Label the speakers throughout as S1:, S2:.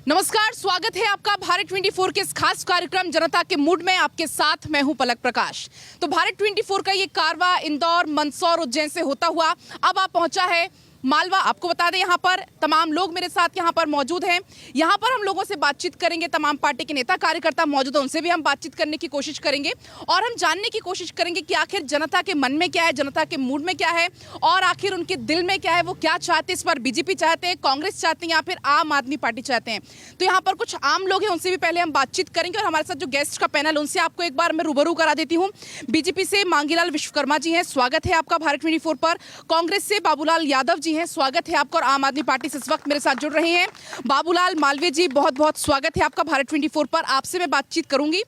S1: नमस्कार, स्वागत है आपका भारत 24 के इस खास कार्यक्रम जनता के मूड में। आपके साथ मैं हूं पलक प्रकाश। तो भारत 24 का ये कारवा इंदौर, मंदसौर, उज्जैन से होता हुआ अब आप पहुंचा है मालवा। आपको बता दें यहाँ पर तमाम लोग मेरे साथ यहाँ पर मौजूद हैं। यहाँ पर हम लोगों से बातचीत करेंगे, तमाम पार्टी के नेता कार्यकर्ता मौजूद हैं, उनसे भी हम बातचीत करने की कोशिश करेंगे और हम जानने की कोशिश करेंगे कि आखिर जनता के मन में क्या है, जनता के मूड में क्या है और आखिर उनके दिल में क्या है, वो क्या चाहते हैं। इस बार बीजेपी चाहते हैं, कांग्रेस चाहते हैं या फिर आम आदमी पार्टी चाहते हैं। तो यहाँ पर कुछ आम लोग हैं, उनसे भी पहले हम बातचीत करेंगे और हमारे साथ जो गेस्ट का पैनल उनसे आपको एक बार मैं रूबरू करा देती हूँ। बीजेपी से मांगीलाल विश्वकर्मा जी हैं, स्वागत है आपका भारत 24 पर। कांग्रेस से बाबूलाल यादव जी हैं, स्वागत है आपका। और आम आदमी पार्टी से इस वक्त मेरे साथ जुड़ रहे हैं बाबूलाल मालवीय जी, बहुत बहुत स्वागत है आपका भारत 24 पर। आपसे मैं बातचीत करूंगी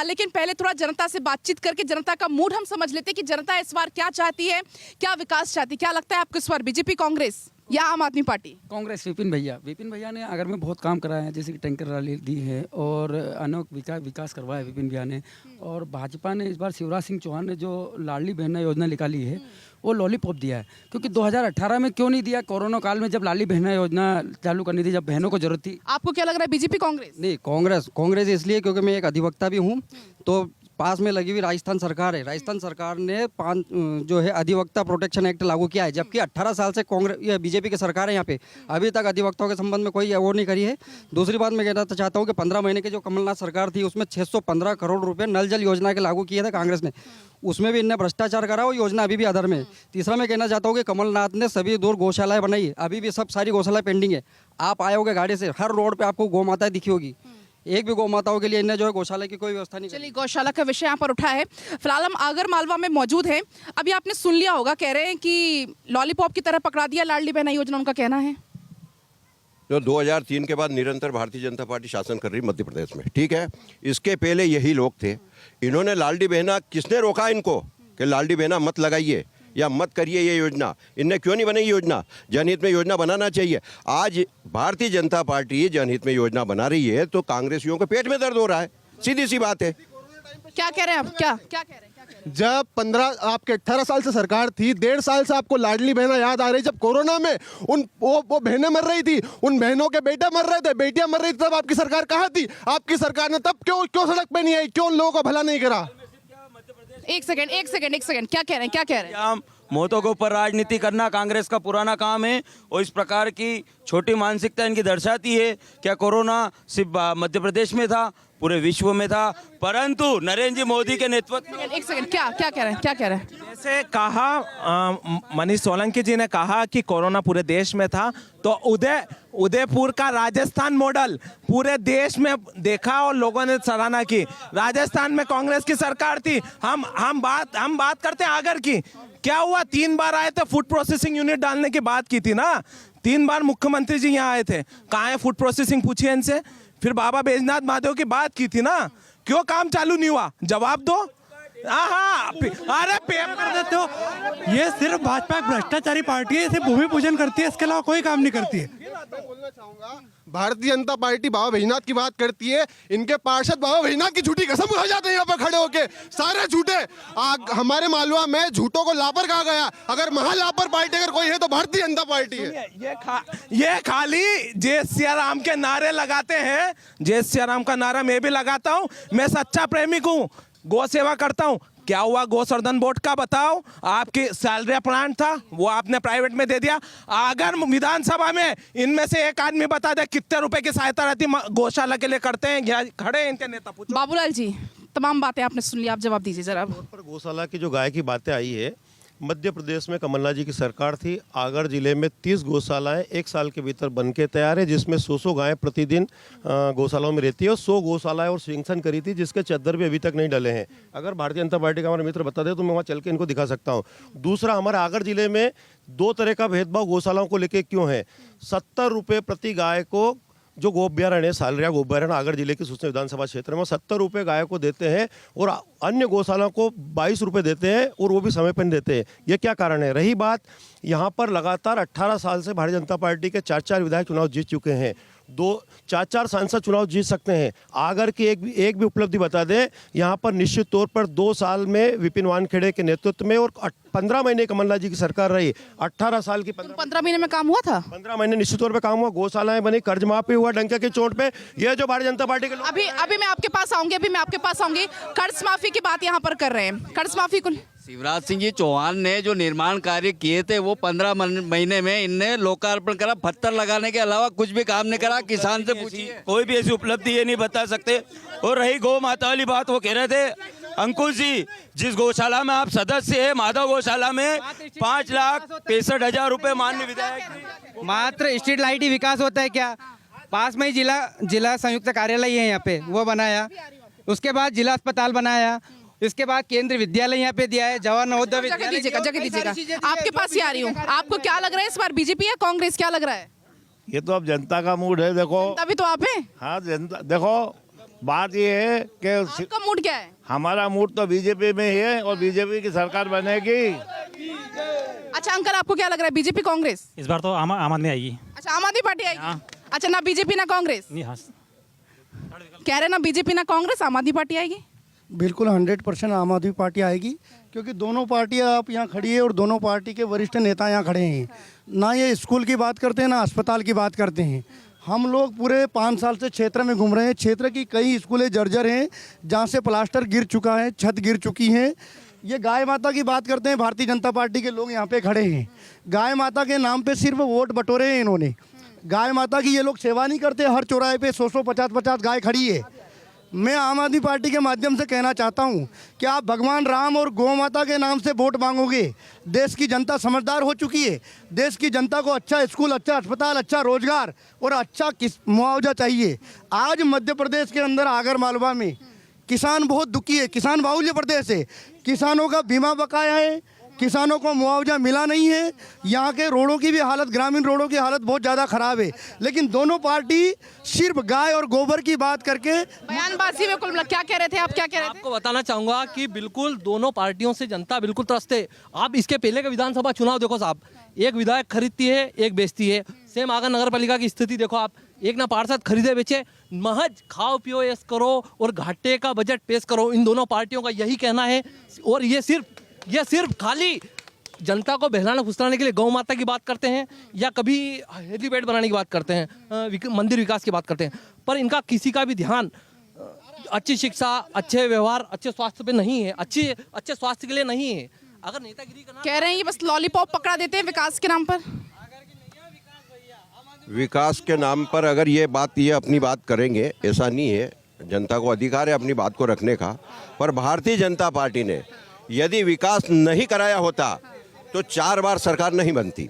S1: लेकिन पहले थोड़ा जनता से बातचीत करके जनता का मूड हम समझ लेते हैं कि जनता इस बार क्या चाहती है, क्या विकास चाहती है। क्या लगता है आपको इस बार बीजेपी, कांग्रेस या आम आदमी पार्टी?
S2: कांग्रेस। विपिन भैया ने आगर में बहुत काम कराया है, जैसे कि टैंकर रैली दी है और अनेक विकास करवाया है विपिन भैया ने। और भाजपा ने इस बार शिवराज सिंह चौहान ने जो लाडली बहना योजना निकाली है वो लॉलीपॉप दिया है, क्योंकि 2018 में क्यों नहीं दिया? कोरोना काल में जब लाडली बहना योजना चालू करनी थी, जब बहनों को जरूरत थी।
S1: आपको क्या लग रहा है, बीजेपी कांग्रेस?
S3: नहीं, कांग्रेस इसलिए क्योंकि मैं एक अधिवक्ता भी हूँ। तो पास में लगी हुई राजस्थान सरकार है, राजस्थान सरकार ने जो है अधिवक्ता प्रोटेक्शन एक्ट लागू किया है, जबकि 18 साल से कांग्रेस या बीजेपी की सरकार है यहाँ पे, अभी तक अधिवक्ताओं के संबंध में कोई वो नहीं करी है। दूसरी बात मैं कहना चाहता हूँ कि 15 महीने की जो कमलनाथ सरकार थी उसमें 615 करोड़ रुपए नल जल योजना के लागू किए थे कांग्रेस ने, उसमें भी इनने भ्रष्टाचार करा। वो योजना अभी भी अधर में है। तीसरा मैं कहना चाहता हूँ कि कमलनाथ ने सभी दूर गौशालाएं बनाई है, अभी भी सब सारी गौशालाएं पेंडिंग है। आप आए होगे गाड़ी से, हर रोड पे आपको गौ माता दिखी होगी, एक भी गौ माताओं के लिए इन्हें जो है गौशाला की कोई व्यवस्था नहीं।
S1: चलिए, गौशाला का विषय यहाँ पर उठा है। फिलहाल हम आगर मालवा में मौजूद हैं। अभी आपने सुन लिया होगा, कह रहे हैं कि लॉलीपॉप की तरह पकड़ा दिया लाडली बहना योजना, उनका कहना है।
S4: जो 2003 के बाद निरंतर भारतीय जनता पार्टी शासन कर रही मध्य प्रदेश में, ठीक है, इसके पहले यही लोग थे। इन्होंने लाडली बहना, किसने रोका इनको कि लाडली बहना मत लगाइए या मत करिए ये योजना? इनने क्यों नहीं बनाई योजना? जनहित में योजना बनाना चाहिए। आज भारतीय जनता पार्टी जनहित में योजना बना रही है तो कांग्रेसियों के पेट में दर्द हो रहा है, सीधी सी बात है।
S1: क्या कह रहे हैं आप? क्या कह रहे हैं?
S5: जब 18 साल से सरकार थी, 1.5 साल से आपको लाडली बहना याद आ रही। जब कोरोना में वो बहनें मर रही थी, उन बहनों के बेटे मर रहे थे, बेटियां मर रही थी, तब आपकी सरकार कहाँ थी? आपकी सरकार ने तब क्यों सड़क पे नहीं आई, क्यों लोगों का भला नहीं करा?
S1: एक सेकंड, क्या कह रहे हैं?
S6: मौतों के ऊपर राजनीति करना कांग्रेस का पुराना काम है और इस प्रकार की छोटी मानसिकता इनकी दर्शाती है। क्या कोरोना सिर्फ मध्य प्रदेश में था? पूरे विश्व में था, परंतु नरेंद्र जी मोदी के नेतृत्व में।
S1: एक सेकंड, क्या कह रहे हैं?
S7: जैसे कहा मनीष सोलंकी जी ने कहा कि कोरोना पूरे देश में था, तो उदयपुर का राजस्थान मॉडल पूरे देश में देखा और लोगों ने सराहना की। राजस्थान में कांग्रेस की सरकार थी। हम बात करते हैं आगर की। क्या हुआ? 3 बार आए थे, फूड प्रोसेसिंग यूनिट डालने की बात की थी ना। 3 बार मुख्यमंत्री जी यहाँ आए थे। कहाँ है फूड प्रोसेसिंग? पूछिए इनसे। फिर बाबा बैजनाथ महादेव की बात की थी ना, क्यों काम चालू नहीं हुआ? जवाब दो। अरे पेपर कर देते हो।
S8: ये सिर्फ भाजपा एक भ्रष्टाचारी पार्टी है, सिर्फ भूमि पूजन करती है, इसके अलावा कोई काम नहीं करती है।
S5: बोलना चाहूंगा, भारतीय जनता पार्टी बाबा बैजनाथ की बात करती है, इनके पार्षद बाबा बैजनाथ की झूठी कसम खा जाते हैं यहाँ पर खड़े होके, सारे झूठे। हमारे मालवा में झूठों को लापर कहा गया। अगर महालापर पार्टी अगर कोई है तो भारतीय जनता पार्टी है।
S7: ये खाली जय सिया राम के नारे लगाते हैं। जय सिया राम का नारा मैं भी लगाता हूँ। मैं सच्चा प्रेमिक हूँ, गौ सेवा करता हूँ। क्या हुआ गोवर्धन बोर्ड का? बताओ। आपकी सैलरी प्लान था, वो आपने प्राइवेट में दे दिया। अगर विधानसभा में इनमें से एक आदमी बता दे कितने रुपए की सहायता रहती गौशाला के लिए करते हैं, खड़े हैं इनके नेता, पूछो।
S1: बाबूलाल जी, तमाम बातें आपने सुन ली, आप जवाब दीजिए जरा।
S9: पर गौशाला की जो गाय की बातें आई है, मध्य प्रदेश में कमलनाथ जी की सरकार थी। आगर जिले में 30 गौशालाएं 1 साल के भीतर बन के तैयार है, जिसमें 100 गायें प्रतिदिन गौशालाओं में रहती है और 100 गौशालाएं और सेंक्शन करी थी, जिसके चद्दर भी अभी तक नहीं डले हैं। अगर भारतीय जनता पार्टी का हमारे मित्र बता दे तो मैं वहाँ चल के इनको दिखा सकता हूँ। दूसरा, हमारे आगर जिले में 2 तरह का भेदभाव गौशालाओं को लेकर क्यों है। 70 रुपये प्रति गाय को जो गोअभ्यारण्य है, सालरिया गोअभ्यारण्य आगर जिले के सूचना विधानसभा क्षेत्र में 70 रुपये गाय को देते हैं और अन्य गौशाला को 22 रुपये देते हैं और वो भी समय पर देते हैं। ये क्या कारण है? रही बात, यहाँ पर लगातार 18 साल से भारतीय जनता पार्टी के 4 विधायक चुनाव जीत चुके हैं चार सांसद चुनाव जीत सकते हैं। आगर की एक भी उपलब्धि बता दें, यहाँ पर निश्चित तौर पर 2 साल में विपिन वानखेड़े के नेतृत्व में और 15 महीने कमलनाथ जी की सरकार रही। 18 साल की
S1: 15 महीने में काम हुआ था?
S9: 15 महीने निश्चित तौर पे काम हुआ, गौशालाएं बनी, कर्ज माफी हुआ डंके की चोट पे। ये जो भारतीय जनता पार्टी के लोग
S1: अभी मैं आपके पास आऊंगी, कर्ज माफी की बात यहाँ पर कर रहे हैं। कर्ज माफी को
S10: शिवराज सिंह जी चौहान ने जो निर्माण कार्य किए थे वो 15 महीने में इनने लोकार्पण करा। पत्थर लगाने के अलावा कुछ भी काम नहीं करा। किसान से पूछिए,
S6: कोई भी ऐसी उपलब्धि ये नहीं बता सकते। और रही गौ माता वाली बात, वो कह रहे थे अंकुश जी, जिस गौशाला में आप सदस्य है, माधव गौशाला में 5,65,000 रुपए माननीय विधायक।
S3: मात्र स्ट्रीट लाइट ही विकास होता है क्या? पास में ही जिला संयुक्त कार्यालय है यहाँ पे, वो बनाया। उसके बाद जिला अस्पताल बनाया। इसके बाद केंद्रीय विद्यालय यहाँ पे दिया है, जवाहर नवोदय विद्यालय।
S1: जगह दीजिएगा, आपके पास ही आ रही हूँ। आपको क्या लग रहा है इस बार, बीजेपी या कांग्रेस, क्या लग रहा है?
S9: ये तो अब जनता का मूड है, देखो।
S1: तभी तो आप हैं।
S9: हाँ जनता, देखो बात ये है कि
S1: आपका मूड क्या है?
S9: हमारा मूड तो बीजेपी में ही है और बीजेपी की सरकार बनेगी।
S1: अच्छा अंकल, आपको क्या लग रहा है, बीजेपी कांग्रेस?
S8: इस बार तो आम आदमी आएगी।
S1: अच्छा, आम आदमी पार्टी आएगी। अच्छा, ना बीजेपी ना कांग्रेस?
S8: नहीं, हाँ,
S1: कह रहे ना बीजेपी ना कांग्रेस, आम आदमी पार्टी आएगी।
S11: बिल्कुल 100% आम आदमी पार्टी आएगी, क्योंकि दोनों पार्टियां आप यहाँ खड़ी है और दोनों पार्टी के वरिष्ठ नेता यहाँ खड़े हैं। ना ये स्कूल की बात करते हैं, ना अस्पताल की बात करते हैं। हम लोग पूरे 5 साल से क्षेत्र में घूम रहे हैं। क्षेत्र की कई स्कूलें जर्जर हैं, जहाँ से प्लास्टर गिर चुका है, छत गिर चुकी हैं। ये गाय माता की बात करते हैं, भारतीय जनता पार्टी के लोग यहाँ पे खड़े हैं। गाय माता के नाम पे सिर्फ वोट बटोरे हैं इन्होंने। गाय माता की ये लोग सेवा नहीं करते। हर चौराहे पे 100 50 गाय खड़ी है। मैं आम आदमी पार्टी के माध्यम से कहना चाहता हूं कि आप भगवान राम और गौ माता के नाम से वोट मांगोगे। देश की जनता समझदार हो चुकी है। देश की जनता को अच्छा स्कूल, अच्छा अस्पताल, अच्छा रोजगार और अच्छा मुआवजा चाहिए। आज मध्य प्रदेश के अंदर आगर मालवा में किसान बहुत दुखी है। किसान बाहुल्य प्रदेश है। किसानों का बीमा बकाया है, किसानों को मुआवजा मिला नहीं है। यहाँ के रोडों की भी हालत, ग्रामीण रोडों की हालत बहुत ज़्यादा ख़राब है। लेकिन दोनों पार्टी सिर्फ गाय और गोबर की बात करके
S1: बयानबाजी में कुल क्या कह रहे थे आप, क्या कह रहे थे?
S12: आपको बताना चाहूँगा कि बिल्कुल दोनों पार्टियों से जनता बिल्कुल त्रस्त है। आप इसके पहले का विधानसभा चुनाव देखो साहब, एक विधायक खरीदती है, एक बेचती है। सेम आगर नगर पालिका की स्थिति देखो आप, एक ना पार्षद खरीदे बेचे, महज खाओ पियो ऐश करो और घाटे का बजट पेश करो। इन दोनों पार्टियों का यही कहना है। और ये सिर्फ खाली जनता को बहलाना फुसलाने के लिए गौ माता की बात करते हैं या कभी हेलीपैड बनाने की बात करते हैं, मंदिर विकास की बात करते हैं, पर इनका किसी का भी ध्यान अच्छी शिक्षा, अच्छे व्यवहार, अच्छे स्वास्थ्य पे नहीं है। अच्छे स्वास्थ्य के लिए नहीं है। अगर नेतागिरी करना
S1: कह रहे हैं ये बस लॉलीपॉप पकड़ा देते हैं विकास के नाम पर।
S4: विकास के नाम पर अगर ये अपनी बात करेंगे, ऐसा नहीं है। जनता को अधिकार है अपनी बात को रखने का। पर भारतीय जनता पार्टी ने यदि विकास नहीं कराया होता तो 4 बार सरकार नहीं बनती।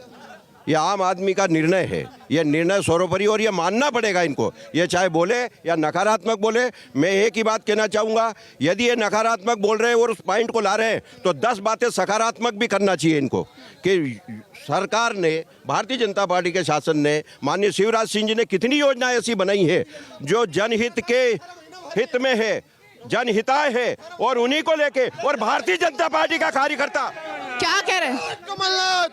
S4: यह आम आदमी का निर्णय है। यह निर्णय सर्वोपरि और यह मानना पड़ेगा इनको। ये चाहे बोले या नकारात्मक बोले। मैं एक ही बात कहना चाहूँगा, यदि ये नकारात्मक बोल रहे हैं और उस पॉइंट को ला रहे हैं तो 10 बातें सकारात्मक भी करना चाहिए इनको। कि सरकार ने, भारतीय जनता पार्टी के शासन ने, माननीय शिवराज सिंह जी ने कितनी योजनाएं ऐसी बनाई है जो जनहित के हित में है, जनहिताय है, और उन्हीं को लेके और भारतीय जनता पार्टी का कार्यकर्ता
S1: क्या कह रहे हैं?
S5: कमलनाथ,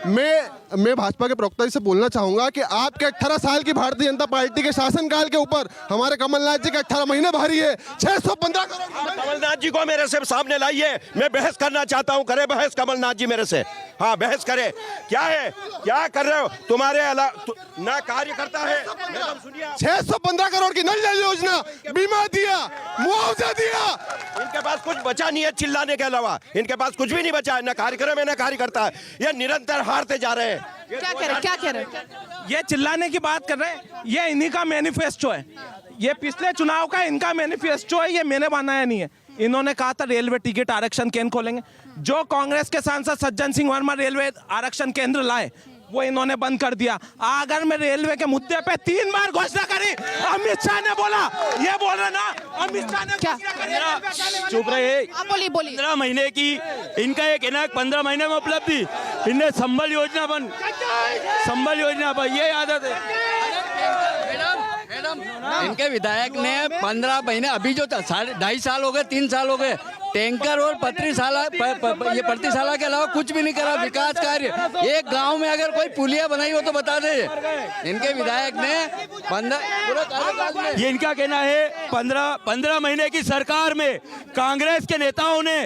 S5: मैं भाजपा के प्रवक्ता जी से बोलना चाहूंगा कि आपके 18 साल की भारतीय जनता पार्टी के शासनकाल के ऊपर हमारे कमलनाथ जी के 18 महीने भारी है। 615 करोड़।
S4: कमलनाथ जी को मेरे से सामने लाइए, मैं बहस करना चाहता हूं। करे बहस कमलनाथ जी मेरे से। हाँ, बहस करे। क्या है, क्या कर रहे हो? तुम्हारे ना कार्यकर्ता है।
S5: 615 करोड़ की नल जल योजना, बीमा दिया, मुआवजा दिया।
S4: इनके पास कुछ बचा नहीं है चिल्लाने के अलावा। इनके पास कुछ भी नहीं बचा है, ना कार्यक्रम है ना कार्यकर्ता है। ये निरंतर हारते जा रहे हैं।
S1: क्या कह रहे हैं?
S7: ये चिल्लाने की बात कर रहे हैं, ये इन्हीं का मैनिफेस्टो है। ये पिछले चुनाव का इनका मैनिफेस्टो है, ये मैंने बनाया नहीं है। इन्होंने कहा था रेलवे टिकट आरक्षण केंद्र खोलेंगे। जो कांग्रेस के सांसद सज्जन सिंह वर्मा रेलवे आरक्षण केंद्र लाए, वो इन्होंने बंद कर दिया। आगर में रेलवे के मुद्दे पे 3 बार घोषणा करी। अमित शाह ने बोला, ये बोल रहे ना, अमित शाह ने
S1: क्या?
S6: चुप रहे।
S1: आप बोलिए।
S6: 15 महीने की इनका एक 15 महीने में उपलब्धि। इनने संबल योजना पर ये आदत है।
S10: इनके विधायक ने 15 महीने, अभी जो 2.5 साल हो गए, 3 साल हो गए, टैंकर और ये पत्रीशाला के अलावा कुछ भी नहीं करा विकास कार्य। एक गांव में अगर कोई पुलिया बनाई हो तो बता दे। इनके विधायक ने 15 पूरे कार्यकाल में,
S6: ये इनका कहना है 15 महीने की सरकार में कांग्रेस के नेताओं ने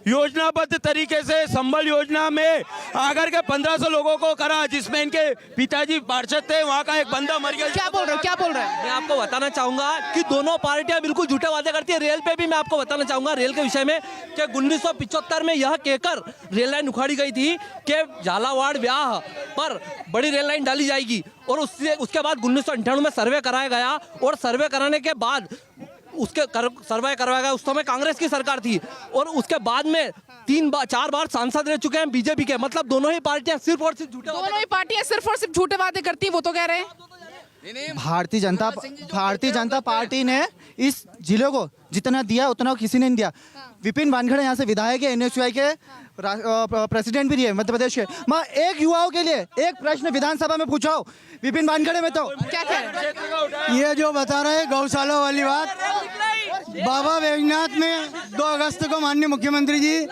S6: योजनाबद्ध तरीके से संबल योजना में आगर के 1500 लोगों को करा, जिसमें इनके पिताजी पार्षद थे, वहाँ का एक बंदा मर गया।
S1: क्या बोल रहे हो, क्या बोल रहे हैं?
S12: मैं आपको बताना चाहूंगा कि दोनों पार्टियां बिल्कुल झूठे वादे करती है। रेल पे भी मैं आपको बताना चाहूंगा, रेल के विषय में, कि 1975 में यह कहकर रेल लाइन उखाड़ी गई थी कि झालावाड़ ब्याह पर बड़ी रेल लाइन डाली जाएगी, और उसके बाद 1998 में सर्वे कराया गया, और सर्वे कराने के बाद सर्वे करवाया गया। उस समय कांग्रेस की सरकार थी, और उसके बाद में 4 बार सांसद रह चुके हैं बीजेपी के। मतलब दोनों ही पार्टियां सिर्फ और सिर्फ झूठे,
S1: दोनों ही पार्टियां सिर्फ और सिर्फ झूठे वादे करती है, वो तो कह रहे हैं।
S13: भारतीय जनता पार्टी ने इस जिले को जितना दिया उतना किसी ने नहीं दिया। विपिन वानखेड़े यहाँ से विधायक है, NSUI के प्रेसिडेंट भी रहे मध्य प्रदेश के। मैं एक युवाओं के लिए एक प्रश्न विधानसभा में पूछा विपिन वानखेड़े में, तो
S1: क्या कह रहे हैं?
S13: ये जो बता रहे हैं गौशाला वाली बात, बाबा बैजनाथ में 2 अगस्त को माननीय मुख्यमंत्री जी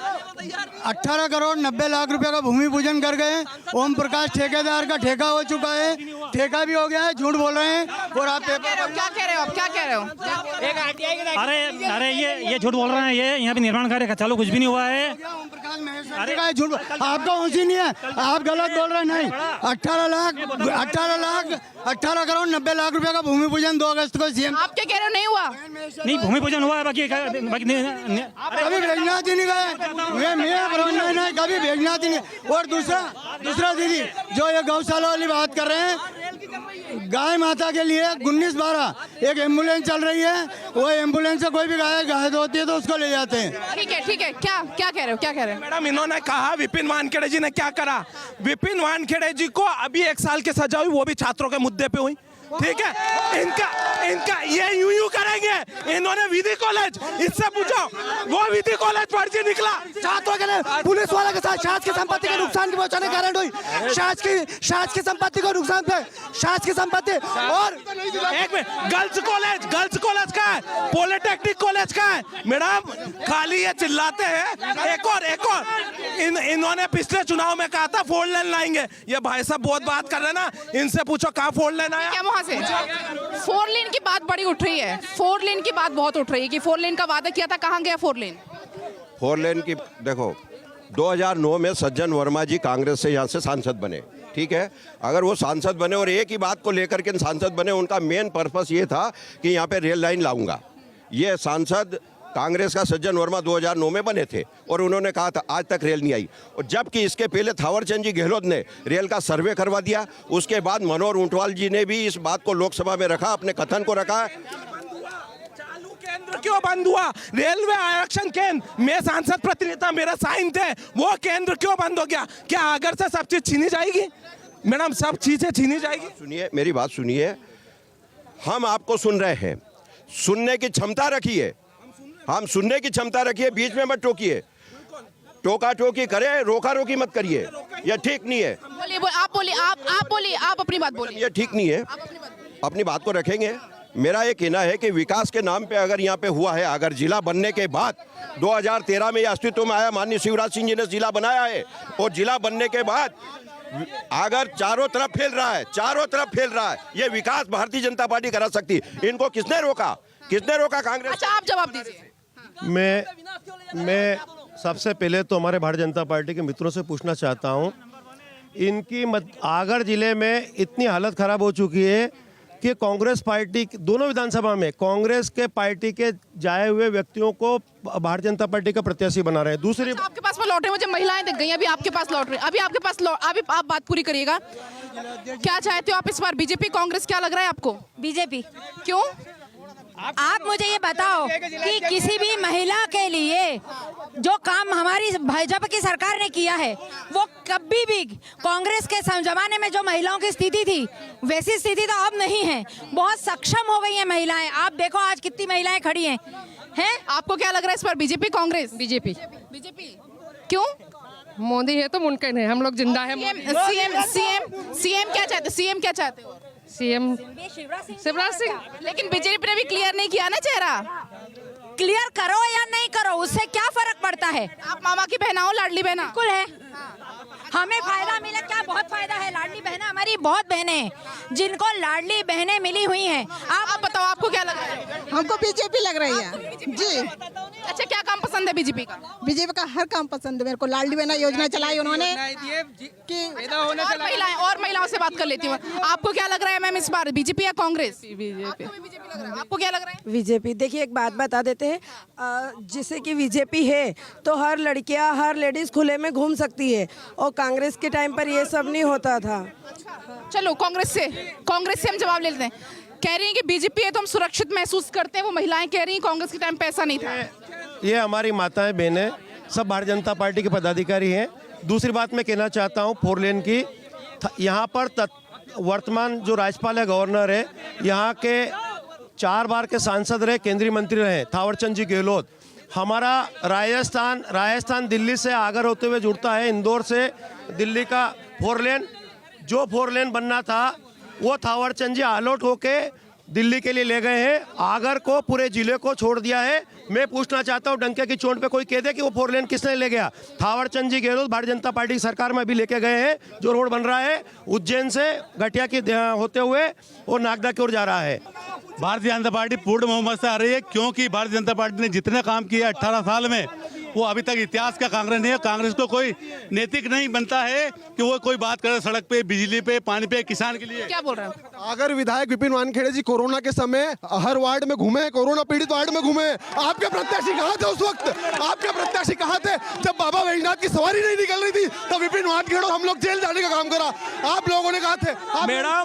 S13: 18 करोड़ 90 लाख रुपए का भूमि पूजन कर गए। ओम प्रकाश ठेकेदार का ठेका हो चुका है, ठेका भी हो गया है, झूठ बोल रहे हैं। और आप
S1: क्या कह रहे हो, क्या कह रहे हो?
S8: अरे ये झूठ बोल रहे हैं, ये यहाँ पे निर्माण कार्य चालू कुछ भी नहीं हुआ है।
S13: अरे का झूठ, आपका होश ही नहीं है, आप गलत बोल रहे हैं। नहीं, 18 करोड़ 90 लाख रुपए का भूमि पूजन 2 अगस्त को सीएम।
S1: आप क्या कह रहे हो, नहीं हुआ?
S8: नहीं, भूमि पूजन हुआ है, बाकी
S13: कभी भेजना ही नहीं गए, मैं कभी भेजना ही नहीं। और दूसरा दीदी जो ये गौशाला वाली बात कर रहे हैं, गाय माता के लिए 19-12 एक एम्बुलेंस चल रही है, वो एम्बुलेंस से कोई भी गाय घायल होती है तो उसको ले जाते हैं।
S1: ठीक है, क्या कह रहे हो?
S7: मैडम, इन्होंने कहा विपिन वानखेड़े जी ने क्या करा। विपिन वानखेड़े जी को अभी 1 साल की सजा हुई, वो भी छात्रों के मुद्दे पे हुई। ठीक है, इनका ये यूं करेंगे। इन्होंने विधि कॉलेज, इससे पूछो, वो विधि कॉलेज पढ़ के निकला।
S13: छात्रों के लिए पुलिस वाले के साथ शासकीय संपत्ति के नुकसान की पहुंचाने के कारण हुई। शासकीय संपत्ति को नुकसान पे शासकीय संपत्ति। और
S7: एक मिनट, गर्ल्स कॉलेज का है, पॉलिटेक्निक कॉलेज का है। मैडम, खाली ये चिल्लाते हैं। एक और इन्होंने पिछले चुनाव में कहा था 4 लेन लाएंगे। ये भाई साहब बहुत बात कर रहे हैं ना, इनसे पूछो कहाँ 4 लेन आया।
S1: क्या वहां से 4 लेन की बात बड़ी उठ रही है, 4 लेन की बात बहुत उठ रही है कि 4 लेन का वादा किया था, कहाँ गया 4 लेन?
S4: 4 लेन की देखो, 2009 में सज्जन वर्मा जी कांग्रेस से यहाँ से सांसद बने। ठीक है, अगर वो सांसद बने और एक ही बात को लेकर के सांसद बने, उनका मेन पर्पस ये था कि यहाँ पे रेल लाइन लाऊंगा। ये सांसद कांग्रेस का सज्जन वर्मा 2009 में बने थे, और उन्होंने कहा था आज तक रेल नहीं आई। और जबकि इसके पहले थावरचंद जी गहलोत ने रेल का सर्वे करवा दिया, उसके बाद मनोहर ऊंटवाल जी ने भी इस बात को लोकसभा में रखा, अपने कथन को रखा।
S7: केंद्र क्यों बंद हुआ? रेलवे आरक्षण केंद्र में सांसद प्रतिनिधि था, मेरा साइन थे, वो केंद्र क्यों बंद हो गया? क्या अगर से सब चीज छीनी जाएगी? मैडम, सब चीजें छीनी जाएगी?
S4: सुनिए, मेरी बात सुनिए, हम आपको सुन रहे हैं, सुनने की क्षमता रखिए, हम सुनने की क्षमता रखिए, बीच में मत टोकिए। टोका टोकी करे, रोका रोकी मत करिए, यह ठीक नहीं है।
S1: बोलिए, आप अपनी बात बोलिए।
S4: यह ठीक नहीं है, अपनी बात को रखेंगे। मेरा ये कहना है कि विकास के नाम पे अगर यहाँ पे हुआ है, अगर जिला बनने के बाद 2013 में यह अस्तित्व में आया, माननीय शिवराज सिंह जी ने जिला बनाया है, और जिला बनने के बाद अगर चारों तरफ फैल रहा है, ये विकास भारतीय जनता पार्टी करा सकती है। इनको किसने रोका कांग्रेस?
S1: अच्छा, आप जवाब दीजिए।
S9: मैं सबसे पहले तो हमारे भारतीय जनता पार्टी के मित्रों से पूछना चाहता हूं, इनकी आगर जिले में इतनी हालत खराब हो चुकी है कि कांग्रेस पार्टी दोनों विधानसभा में कांग्रेस के पार्टी के जाए हुए व्यक्तियों को भारतीय जनता पार्टी का प्रत्याशी बना रहे हैं। दूसरी
S1: आपके पास में लौट रहे, मुझे महिलाएं दिख गई, अभी आपके पास लौट रहे, अभी आप बात पूरी करिएगा। क्या चाहते हो आप इस बार, बीजेपी कांग्रेस? क्या लग रहा है आपको?
S14: बीजेपी।
S1: क्यों?
S14: आप मुझे ये बताओ कि किसी भी महिला के लिए जो काम हमारी भाजपा की सरकार ने किया है, वो कभी भी कांग्रेस के जमाने में जो महिलाओं की स्थिति थी, वैसी स्थिति तो अब नहीं है। बहुत सक्षम हो गई हैं महिलाएं। आप देखो आज कितनी महिलाएं खड़ी हैं।
S1: आपको क्या लग रहा है इस बार, बीजेपी कांग्रेस?
S14: बीजेपी।
S1: क्यों?
S14: मोदी है तो मुमकिन है, हम लोग जिंदा है।
S1: सीएम क्या चाहते हो?
S14: सीएम शिवराज सिंह।
S1: लेकिन बीजेपी ने भी क्लियर नहीं किया ना चेहरा।
S14: क्लियर करो या नहीं करो, उससे क्या फर्क पड़ता है?
S1: आप मामा की बहना हो, लाडली बहना?
S14: बिल्कुल है, हमें फायदा मिला, क्या बहुत फायदा है। लाडली बहनें हमारी बहुत बहनें हैं जिनको लाडली बहनें मिली हुई हैं।
S1: आप बताओ, आपको क्या लग रहा है?
S15: हमको बीजेपी लग रही है जी।
S1: अच्छा, क्या काम पसंद है बीजेपी का?
S15: बीजेपी का हर काम पसंद है मेरे को। लाडली बहना योजना चलाई उन्होंने
S1: और महिलाओं से बात कर लेती हूँ। आपको क्या लग रहा है मैम इस बार, बीजेपी या कांग्रेस? बीजेपी लग रहा है। आपको क्या लग रहा है?
S15: बीजेपी। देखिए एक बात बता देते हैं, जैसे कि बीजेपी है तो हर लड़कियां, हर लेडीज खुले में घूम सकती है, और कांग्रेस के टाइम पर ये सब नहीं होता था।
S1: चलो कांग्रेस से हम जवाब ले लेते हैं। कह रही हैं कि बीजेपी है तो हम सुरक्षित महसूस करते हैं, वो महिलाएं कह रही हैं कांग्रेस के टाइम पैसा नहीं था।
S9: ये हमारी माताएं बहनें सब भारतीय जनता पार्टी के पदाधिकारी हैं। दूसरी बात मैं कहना चाहता हूँ 4 लेन की, यहाँ पर वर्तमान जो राज्यपाल है, गवर्नर है, यहाँ के 4 बार के सांसद रहे, केंद्रीय मंत्री रहे थावरचंद जी गहलोत। हमारा राजस्थान दिल्ली से आगर होते हुए जुड़ता है, इंदौर से दिल्ली का 4 लेन। जो 4 लेन बनना था वो थावरचंद जी आलोट होके दिल्ली के लिए ले गए हैं, आगर को पूरे जिले को छोड़ दिया है। मैं पूछना चाहता हूं, डंके की चोट पे कोई कह दे कि वो 4 लेन किसने ले गया? थावरचंद जी गहलोत भारतीय जनता पार्टी की सरकार में अभी लेके गए हैं। जो रोड बन रहा है उज्जैन से घटिया की होते हुए वो नागदा की ओर जा रहा है।
S8: भारतीय जनता पार्टी पूर्ण बहुमत से आ रही है, क्योंकि भारतीय जनता पार्टी ने जितने काम किए 18 साल में, वो अभी तक इतिहास का कांग्रेस नहीं है। कांग्रेस को कोई नैतिक नहीं बनता है कि वो कोई बात करे सड़क पे, बिजली पे, पानी पे, किसान के लिए।
S1: क्या बोल रहे हैं?
S5: अगर विधायक विपिन वानखेड़े जी कोरोना के समय हर वार्ड में घूमे, कोरोना पीड़ित वार्ड में घूमे, आपके प्रत्याशी कहाँ थे उस वक्त? आपके प्रत्याशी कहाँ थे जब बाबा वैजनाथ की सवारी नहीं निकल रही थी? तब विपिन वानखेड़े हम लोग जेल जाने का काम करा, आप लोगों ने कहा थे।
S7: मैडम,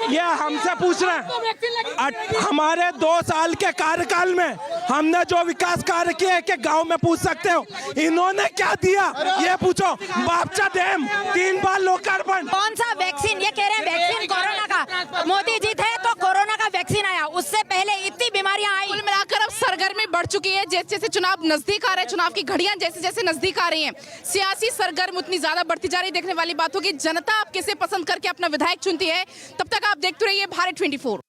S7: ये हमसे पूछ रहे हैं, हमारे 2 साल के कार्यकाल में हमने जो विकास कार्य किए कि गांव में पूछ सकते हो, इन्होंने क्या दिया ये पूछो। बापचा डैम 3 बार लोकार्पण।
S14: कौन सा वैक्सीन? ये कह रहे हैं वैक्सीन कोरोना का, मोदी जी थे तो कोरोना का वैक्सीन आया, उससे पहले इतनी बीमारियां आई।
S1: कुल मिलाकर अब सरगर्मी बढ़ चुकी है, जैसे जैसे चुनाव नजदीक आ रहे हैं, चुनाव की घड़ियां जैसे जैसे नजदीक आ रही हैं, सियासी सरगर्म उतनी ज्यादा बढ़ती जा रही। देखने वाली बात होगी जनता अब किसे पसंद करके अपना विधायक चुनती है। तब तक आप देखते रहिए भारत 24।